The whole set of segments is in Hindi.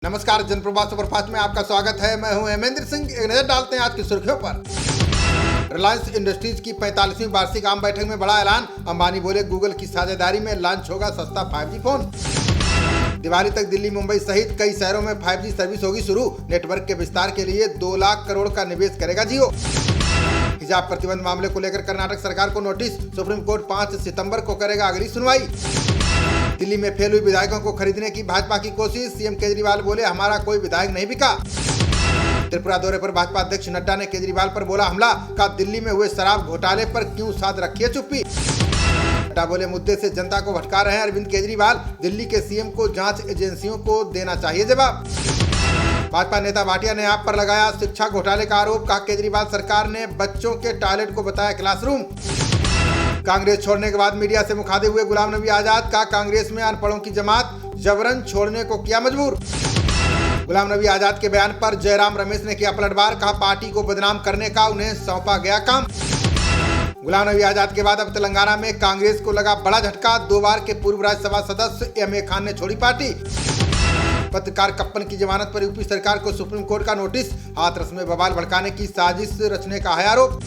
नमस्कार, जनप्रवाह सुपरफास्ट में आपका स्वागत है। मैं हूं हेमेंद्र सिंह। एक नजर डालते हैं आज की सुर्खियों पर। रिलायंस इंडस्ट्रीज की 45वीं वार्षिक आम बैठक में बड़ा ऐलान। अंबानी बोले गूगल की साझेदारी में लॉन्च होगा सस्ता 5G फोन। दिवाली तक दिल्ली, मुंबई सहित कई शहरों में 5G सर्विस होगी शुरू। नेटवर्क के विस्तार के लिए 2 लाख करोड़ का निवेश करेगा जियो। हिजाब प्रतिबंध मामले को लेकर कर्नाटक सरकार को नोटिस। सुप्रीम कोर्ट 5 सितंबर को करेगा अगली सुनवाई। दिल्ली में फेल हुई विधायकों को खरीदने की भाजपा की कोशिश। सीएम केजरीवाल बोले हमारा कोई विधायक नहीं बिका। त्रिपुरा दौरे पर भाजपा अध्यक्ष नड्डा ने केजरीवाल पर बोला हमला। कहा दिल्ली में हुए शराब घोटाले पर क्यों साध रखी है चुप्पी। नड्डा बोले मुद्दे से जनता को भटका रहे हैं अरविंद केजरीवाल। दिल्ली के सीएम को जांच एजेंसियों को देना चाहिए जवाब। भाजपा नेता भाटिया ने आप पर लगाया शिक्षा घोटाले का आरोप। कहा केजरीवाल सरकार ने बच्चों के टॉयलेट को बताया क्लासरूम। कांग्रेस छोड़ने के बाद मीडिया से मुखातिब हुए गुलाम नबी आजाद। का कांग्रेस में अनपढ़ों की जमात जबरन छोड़ने को किया मजबूर। गुलाम नबी आजाद के बयान पर जयराम रमेश ने किया पलटवार। कहा पार्टी को बदनाम करने का उन्हें सौंपा गया काम। गुलाम नबी आजाद के बाद अब तेलंगाना में कांग्रेस को लगा बड़ा झटका। 2 बार के पूर्व राज्यसभा सदस्य एम.ए. खान ने छोड़ी पार्टी। पत्रकार कप्पन की जमानत पर यूपी सरकार को सुप्रीम कोर्ट का नोटिस। हाथरस में बवाल भड़काने की साजिश रचने का है आरोप।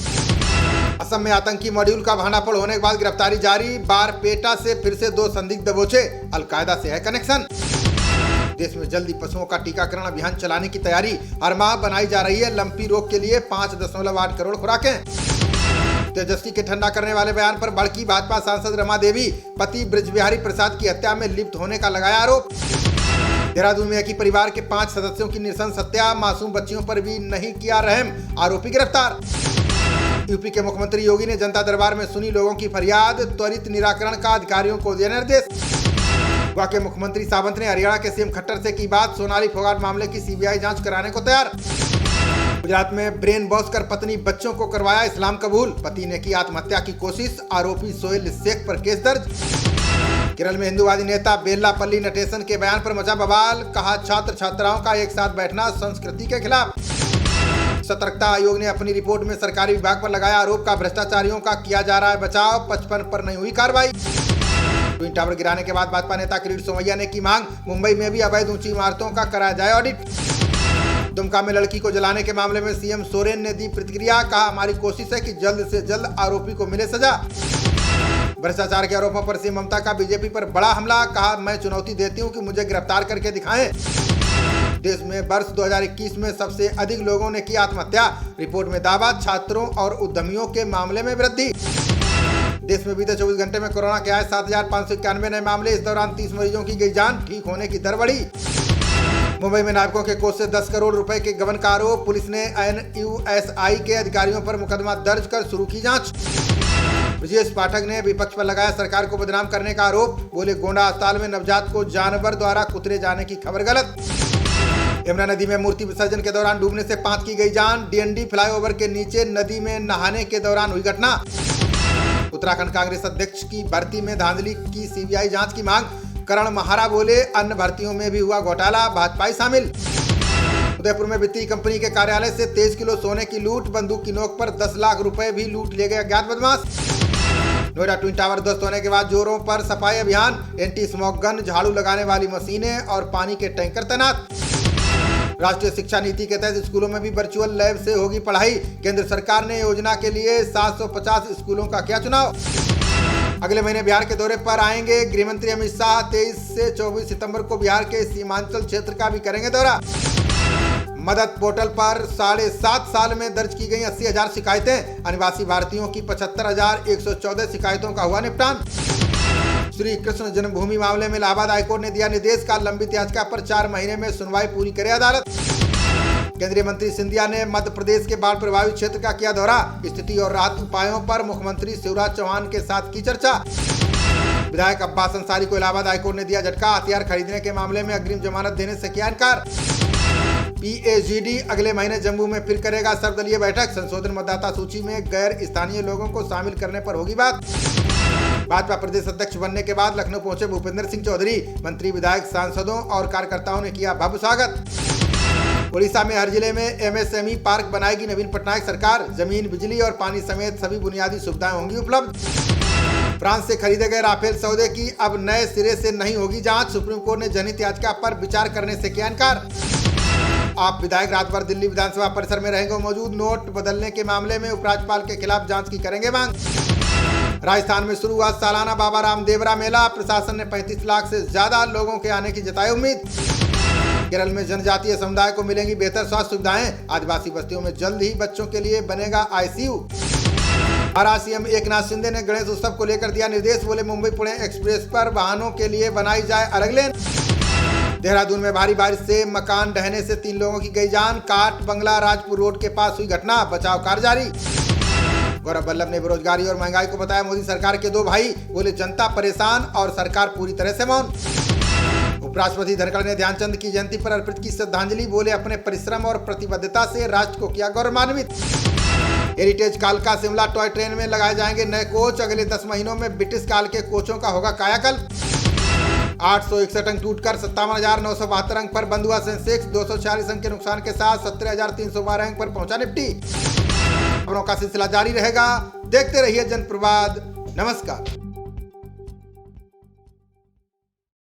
असम में आतंकी मॉड्यूल का भांडाफोड़ होने के बाद गिरफ्तारी जारी। बारपेटा से फिर से 2 संदिग्ध दबोचे। अलकायदा से है कनेक्शन। देश में जल्दी पशुओं का टीकाकरण अभियान चलाने की तैयारी। हर माह बनाई जा रही है लंपी रोग के लिए 5.8 करोड़ खुराकें। तेजस्वी के ठंडा करने वाले बयान पर भड़की भाजपा सांसद रमा देवी। पति ब्रजबिहारी प्रसाद की हत्या में लिप्त होने का लगाया आरोप। देहरादून में एक ही परिवार के 5 सदस्यों की नृशंस हत्या। मासूम बच्चियों पर भी नहीं किया रहम। आरोपी गिरफ्तार। यूपी के मुख्यमंत्री योगी ने जनता दरबार में सुनी लोगों की फरियाद। त्वरित निराकरण का अधिकारियों को दिया निर्देश। गोवा के मुख्यमंत्री सावंत ने हरियाणा के सीएम खट्टर से की बात। सोनाली फोगाट मामले की सीबीआई जांच कराने को तैयार। गुजरात में ब्रेन वॉश कर पत्नी बच्चों को करवाया इस्लाम कबूल। पति ने की आत्महत्या की कोशिश। आरोपी सोहेल शेख पर केस दर्ज। केरल में हिंदूवादी नेता बेल्लापल्ली नटेशन के बयान पर मचा बवाल। कहा छात्र छात्राओं का एक साथ बैठना संस्कृति के खिलाफ। सतर्कता आयोग ने अपनी रिपोर्ट में सरकारी विभाग पर लगाया आरोप। का भ्रष्टाचारियों का किया जा रहा है बचाव। 55 पर नहीं हुई कार्रवाई। ट्विन टावर गिराने के बाद भाजपा नेता किरीट सोमैया ने की मांग। मुंबई में भी अवैध ऊंची इमारतों का कराया जाए ऑडिट। दुमका में लड़की को जलाने के मामले में सीएम सोरेन ने दी प्रतिक्रिया। कहा हमारी कोशिश है कि जल्द से जल्द आरोपी को मिले सजा। भ्रष्टाचार के आरोपों पर सीएम ममता का बीजेपी पर बड़ा हमला। कहा मैं चुनौती देती हूं कि मुझे गिरफ्तार करके दिखाएं। देश में वर्ष 2021 में सबसे अधिक लोगों ने की आत्महत्या। रिपोर्ट में दावा छात्रों और उद्यमियों के मामले में वृद्धि। देश में बीते 24 घंटे में कोरोना के आए 7,591 नए मामले। इस दौरान 30 मरीजों की गई जान। ठीक होने की दर बढ़ी। मुंबई में नाविकों के कोष से 10 करोड़ रुपए के गबन का आरोप। पुलिस ने NUSI के अधिकारियों पर मुकदमा दर्ज कर शुरू की जांच। ब्रजेश पाठक ने विपक्ष पर लगाया सरकार को बदनाम करने का आरोप। बोले गोंडा अस्पताल में नवजात को जानवर द्वारा कुतरे जाने की खबर गलत। यमुना नदी में मूर्ति विसर्जन के दौरान डूबने से 5 की गई जान। DND फ्लाईओवर के नीचे नदी में नहाने के दौरान हुई घटना। उत्तराखंड कांग्रेस अध्यक्ष की भर्ती में धांधली की सीबीआई जांच की मांग। करण महारा बोले अन्य भर्तियों में भी हुआ घोटाला। भाजपाई शामिल। उदयपुर में वित्तीय कंपनी के कार्यालय से 23 किलो सोने की लूट। बंदूक की नोक पर 10 लाख रुपए भी लूट ले गए अज्ञात बदमाश। नोएडा ट्विन टावर ध्वस्त होने के बाद जोरों पर सफाई अभियान। एंटी स्मोक गन, झाड़ू लगाने वाली मशीनें और पानी के टैंकर तैनात। राष्ट्रीय शिक्षा नीति के तहत स्कूलों में भी वर्चुअल लैब से होगी पढ़ाई। केंद्र सरकार ने योजना के लिए 750 स्कूलों का किया चुनाव। अगले महीने बिहार के दौरे पर आएंगे गृहमंत्री अमित शाह। 23 से 24 सितंबर को बिहार के सीमांचल क्षेत्र का भी करेंगे दौरा। मदद पोर्टल पर 7.5 साल में दर्ज की गई 80,000 शिकायतें। अनिवासी भारतीयों की 75,114 शिकायतों का हुआ निपटान। श्री कृष्ण जन्मभूमि मामले में इलाहाबाद हाईकोर्ट ने दिया निर्देश। का लंबित याचिका पर 4 महीने में सुनवाई पूरी करे अदालत। केंद्रीय मंत्री सिंधिया ने मध्य प्रदेश के बाढ़ प्रभावित क्षेत्र का किया दौरा। स्थिति और राहत उपायों पर मुख्यमंत्री शिवराज चौहान के साथ की चर्चा। विधायक अब्बास अंसारी को इलाहाबाद हाईकोर्ट ने दिया झटका। हथियार खरीदने के मामले में अग्रिम जमानत देने से किया इनकार। PAGD अगले महीने जम्मू में फिर करेगा सर्वदलीय बैठक। संशोधन मतदाता सूची में गैर स्थानीय लोगों को शामिल करने पर होगी बात। भाजपा प्रदेश अध्यक्ष बनने के बाद लखनऊ पहुंचे भूपेंद्र सिंह चौधरी। मंत्री, विधायक, सांसदों और कार्यकर्ताओं ने किया भव्य स्वागत। उड़ीसा में हर जिले में MSME पार्क बनाएगी नवीन पटनायक सरकार। जमीन, बिजली और पानी समेत सभी बुनियादी सुविधाएं होंगी उपलब्ध। फ्रांस से खरीदे गए राफेल सौदे की अब नए सिरे से नहीं होगी जांच। सुप्रीम कोर्ट ने जनहित याचिका पर विचार करने से किया इनकार। आप विधायक रात भर दिल्ली विधानसभा परिसर में रहेंगे मौजूद। नोट बदलने के मामले में उपराज्यपाल के खिलाफ जांच की करेंगे मांग। राजस्थान में शुरू हुआ सालाना बाबा रामदेवरा मेला। प्रशासन ने 35 लाख से ज्यादा लोगों के आने की जताई उम्मीद। केरल में जनजातीय समुदाय को मिलेंगी बेहतर स्वास्थ्य सुविधाएं। आदिवासी बस्तियों में जल्द ही बच्चों के लिए बनेगा आईसीयू। महाराष्ट्र सीएम एकनाथ शिंदे ने गणेश उत्सव को लेकर दिया निर्देश। बोले मुंबई पुणे एक्सप्रेस पर वाहनों के लिए बनाई जाए अलग लेन। देहरादून में भारी बारिश से मकान ढहने से 3 लोगों की गई जान। काट बंगला राजपुर रोड के पास हुई घटना, बचाव कार्य जारी। गौरव वल्लभ ने बेरोजगारी और महंगाई को बताया मोदी सरकार के 2 भाई। बोले जनता परेशान और सरकार पूरी तरह से मौन। उपराष्ट्रपति धनखड़ ने ध्यानचंद की जयंती पर अर्पित की श्रद्धांजलि। बोले अपने परिश्रम और प्रतिबद्धता से राष्ट्र को किया गौरवान्वित। हेरिटेज कालका शिमला टॉय ट्रेन में लगाए जाएंगे नए कोच। अगले 10 महीनों में ब्रिटिश काल के कोचों का होगा कायाकल्प। 861 अंक टूटकर 57,972 अंक पर बंद हुआ सेंसेक्स। 246 अंक के नुकसान के साथ 17,312 अंक पर पहुंचा निफ्टी। खबरों का सिलसिला जारी रहेगा, देखते रहिए जनप्रवाद। नमस्कार।